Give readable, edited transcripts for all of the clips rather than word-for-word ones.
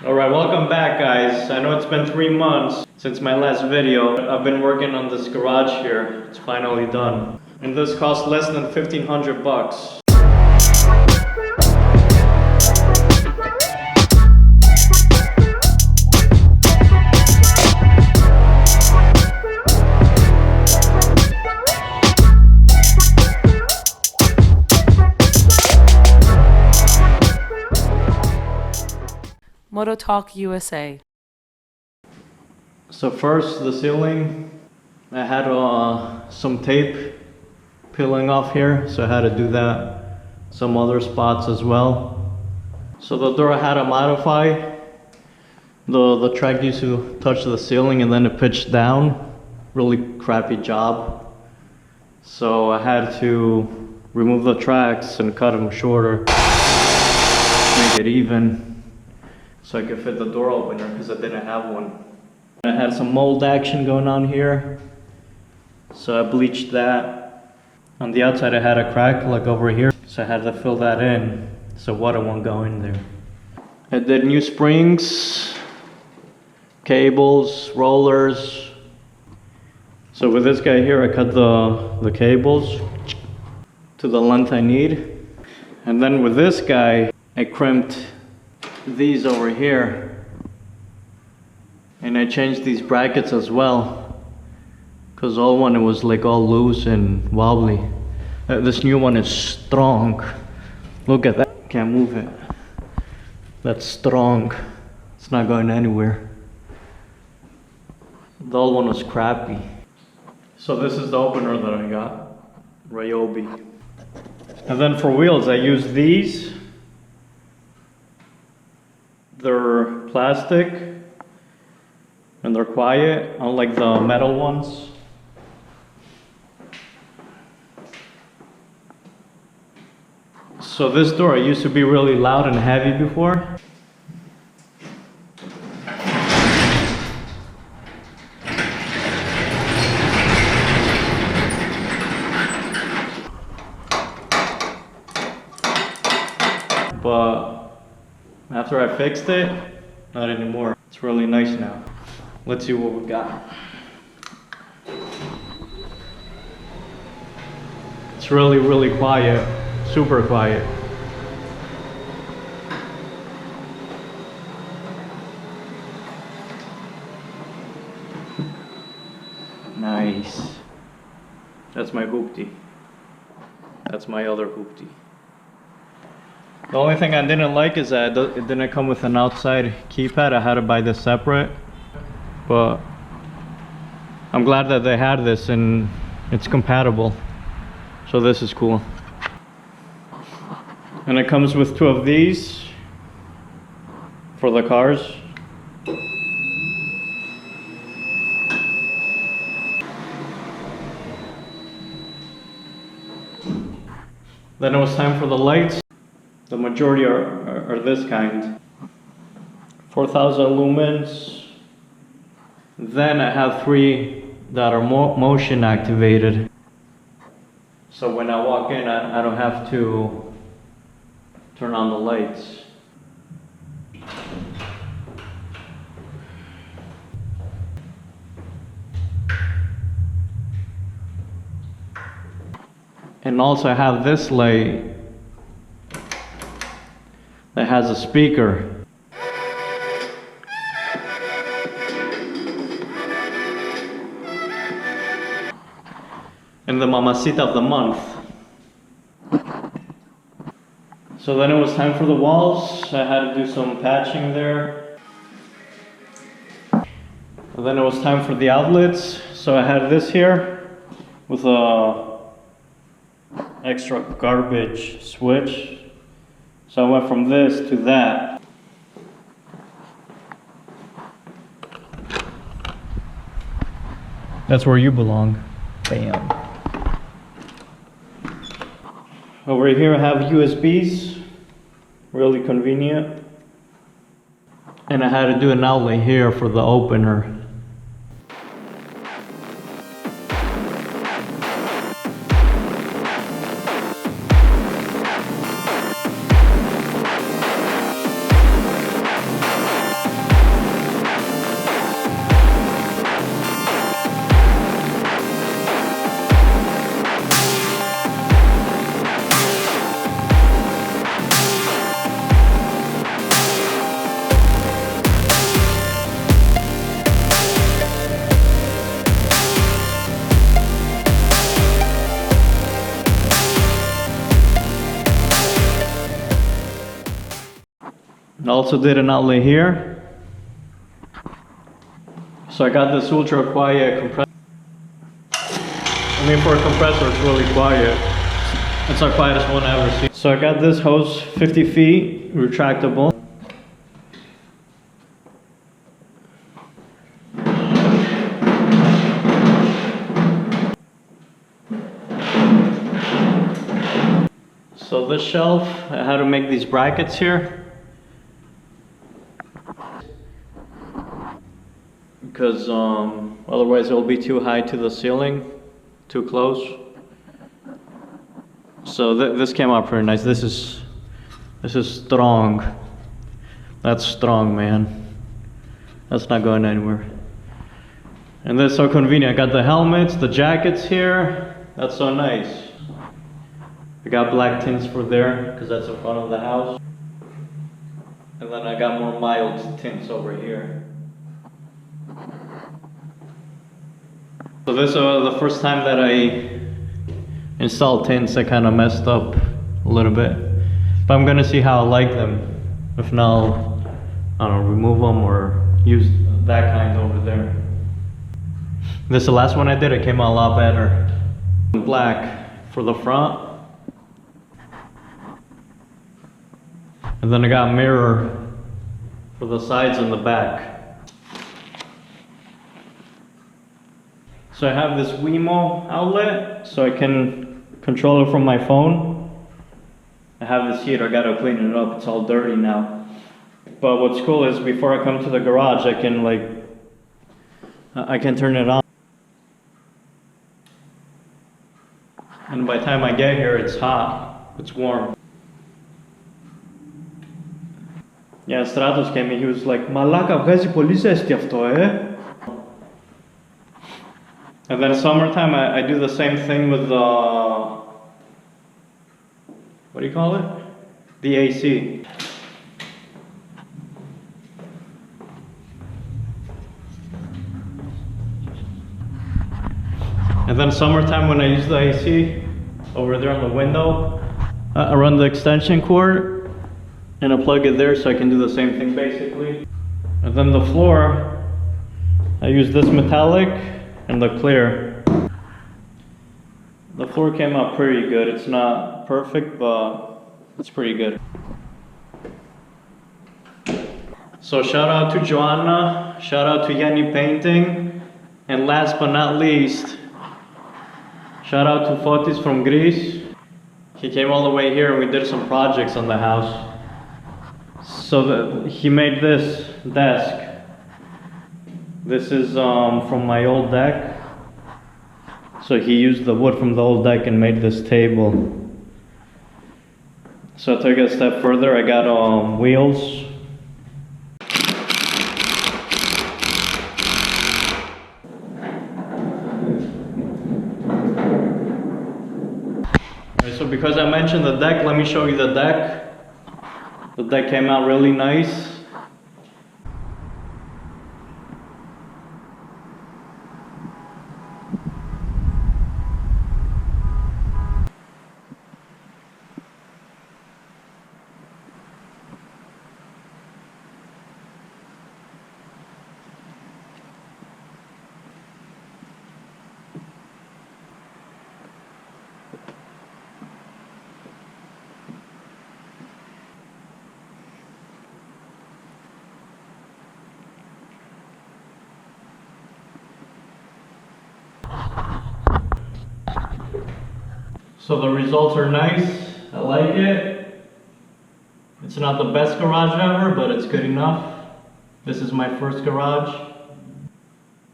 Alright, welcome back guys. I know it's been 3 months since my last video. I've been working on this garage here. It's finally done. And this cost less than 1,500 bucks. Moto Talk USA. So first, the ceiling. I had some tape peeling off here, so I had to do that. Some other spots as well. So the door I had to modify. The track used to touch the ceiling and then it pitched down. Really crappy job. So I had to remove the tracks and cut them shorter. Make it even, so I could fit the door opener because I didn't have one. I had some mold action going on here, so I bleached that. On the outside I had a crack like over here, so I had to fill that in so water won't go in there. I did new springs, cables, rollers. So with this guy here I cut the cables to the length I need. And then with this guy I crimped these over here, and I changed these brackets as well, because old one it was like all loose and wobbly. This new one is strong. Look at that, can't move it. That's strong, it's not going anywhere. The old one was crappy. So this is the opener that I got, Ryobi. And then for wheels I used these. They're plastic and they're quiet, unlike the metal ones. So this door used to be really loud and heavy before. But after I fixed it, not anymore. It's really nice now. Let's see what we got. It's really, really quiet. Super quiet. Nice. That's my hoopty. That's my other hoopty. The only thing I didn't like is that it didn't come with an outside keypad. I had to buy this separate. But I'm glad that they had this and it's compatible. So this is cool. And it comes with 2 of these for the cars. Then it was time for the lights. The majority are this kind. 4,000 lumens. Then I have 3 that are motion activated. So when I walk in, I don't have to turn on the lights. And also I have this light that has a speaker. And the mamacita of the month. So then it was time for the walls. I had to do some patching there. And then it was time for the outlets. So I had this here with a extra garbage switch. So I went from this to that. That's where you belong. Bam. Over here I have USBs, really convenient. And I had to do an outlet here for the opener. I also did an outlet here. So I got this ultra quiet compressor. I mean, for a compressor, it's really quiet. It's the quietest one I've ever seen. So I got this hose, 50 feet, retractable. So this shelf, I had to make these brackets here. Because otherwise it'll be too high to the ceiling, too close. So this came out pretty nice. This is strong. That's strong, man. That's not going anywhere. And this is so convenient. I got the helmets, the jackets here. That's so nice. I got black tints for there because that's the front of the house. And then I got more mild tints over here. So this is the first time that I installed tints. I kind of messed up a little bit. But I'm gonna see how I like them. If not, I don't know, remove them or use that kind over there. This is the last one I did. It came out a lot better. Black for the front. And then I got mirror for the sides and the back. So I have this Wemo outlet, so I can control it from my phone. I have this heater, I gotta clean it up, it's all dirty now. But what's cool is before I come to the garage, I can turn it on. And by the time I get here, it's hot, it's warm. Yeah, Stratos came in, he was like, Malaka, βγάζει πολύ ζέστη αυτό, And then summertime, I do the same thing with the, what do you call it? The AC. And then summertime when I use the AC, over there on the window, I run the extension cord and I plug it there so I can do the same thing basically. And then the floor, I use this metallic and the clear. The floor came out pretty good. It's not perfect, but it's pretty good. So shout out to Joanna, shout out to Yanni Painting, and last but not least, shout out to Fotis from Greece. He came all the way here and we did some projects on the house. So he made this desk. This is from my old deck. So he used the wood from the old deck and made this table. So I took it a step further. I got wheels. Alright, so because I mentioned the deck, let me show you the deck. The deck came out really nice. So the results are nice, I like it. It's not the best garage ever, but it's good enough. This is my first garage.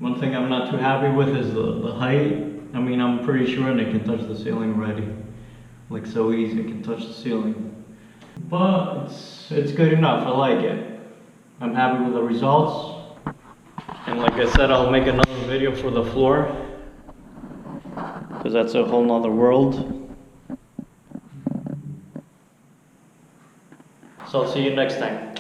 One thing I'm not too happy with is the height. I mean, I'm pretty sure it can touch the ceiling already. Like so easy, it can touch the ceiling. But it's good enough, I like it. I'm happy with the results. And like I said, I'll make another video for the floor, because that's a whole nother world. So I'll see you next time.